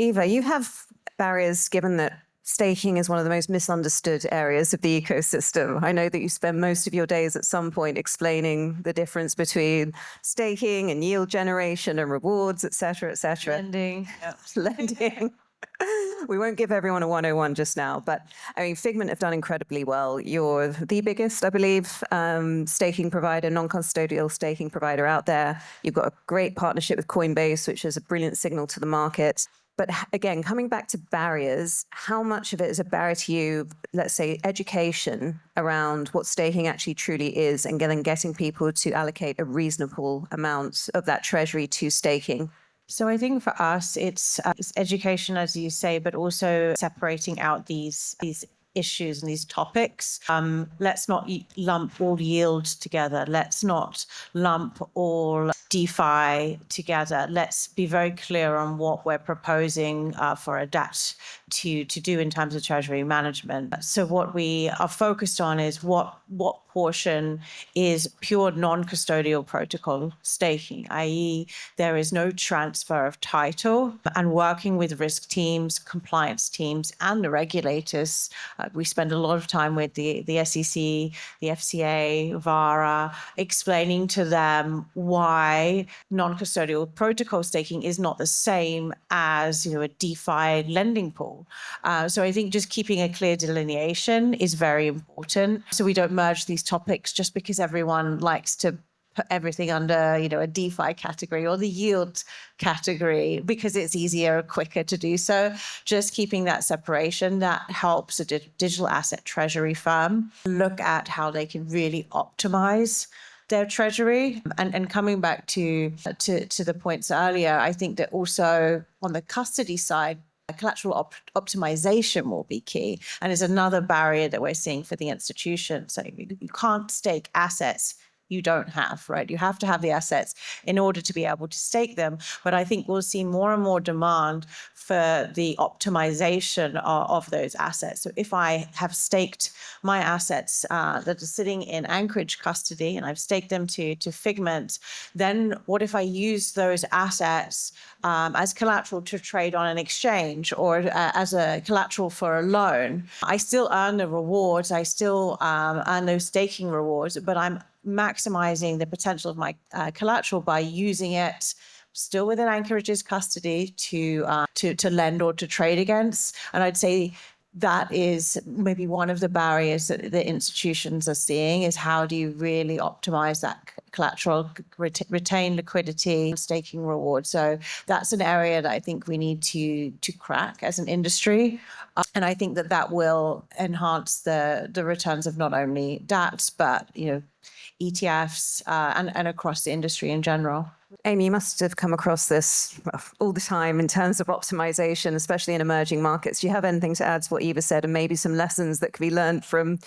Eva, you have barriers given that staking is one of the most misunderstood areas of the ecosystem. I know that you spend most of your days at some point explaining the difference between staking and yield generation and rewards, et cetera, et cetera. Lending. Yep. Lending. We won't give everyone a 101 just now, but I mean, Figment have done incredibly well. You're the biggest, I believe, staking provider, non-custodial staking provider out there. You've got a great partnership with Coinbase, which is a brilliant signal to the market. But again, coming back to barriers, how much of it is a barrier to you, let's say, education around what staking actually truly is and then getting people to allocate a reasonable amount of that treasury to staking? So I think for us, it's education, as you say, but also separating out these issues and these topics. Let's not lump all yield together. Let's not lump all DeFi together. Let's be very clear on what we're proposing for a DAT to do in terms of treasury management. So what we are focused on is what portion is pure non-custodial protocol staking, i.e. there is no transfer of title, and working with risk teams, compliance teams, and the regulators. We spend a lot of time with the SEC, the FCA, VARA, explaining to them why non-custodial protocol staking is not the same as a DeFi lending pool. So I think just keeping a clear delineation is very important, so we don't merge these topics just because everyone likes to put everything under, a DeFi category or the yield category because it's easier or quicker to do so. Just keeping that separation, that helps a digital asset treasury firm look at how they can really optimize their treasury. And coming back to the points earlier, I think that also on the custody side, collateral optimization will be key, and is another barrier that we're seeing for the institution. So you can't stake assets you don't have, right? You have to have the assets in order to be able to stake them. But I think we'll see more and more demand for the optimization of those assets. So if I have staked my assets that are sitting in Anchorage custody and I've staked them to Figment, then what if I use those assets as collateral to trade on an exchange or as a collateral for a loan? I still earn the rewards, I still earn those staking rewards, but I'm maximizing the potential of my collateral by using it still within Anchorage's custody to lend or to trade against. And I'd say that is maybe one of the barriers that the institutions are seeing, is how do you really optimize that collateral, retain liquidity, staking reward. So that's an area that I think we need to crack as an industry. And I think that will enhance the returns of not only DATs, but ETFs and across the industry in general. Amy, you must have come across this all the time in terms of optimization, especially in emerging markets. Do you have anything to add to what Eva said, and maybe some lessons that could be learned from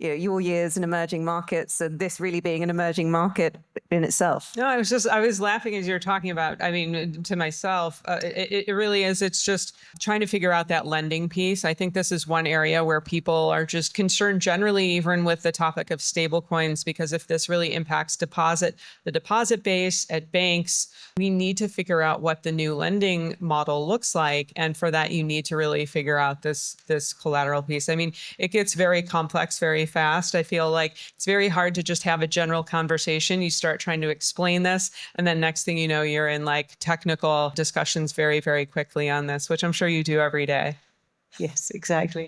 your years in emerging markets, and this really being an emerging market in itself? No, I was laughing as you were talking about, I mean, to myself, it really is. It's just trying to figure out that lending piece. I think this is one area where people are just concerned generally, even with the topic of stable coins, because if this really impacts the deposit base at banks, we need to figure out what the new lending model looks like. And for that, you need to really figure out this collateral piece. I mean, it gets very complex very fast. I feel like it's very hard to just have a general conversation. You start trying to explain this, and then next thing you know, you're in like technical discussions very, very quickly on this, which I'm sure you do every day. Yes, exactly.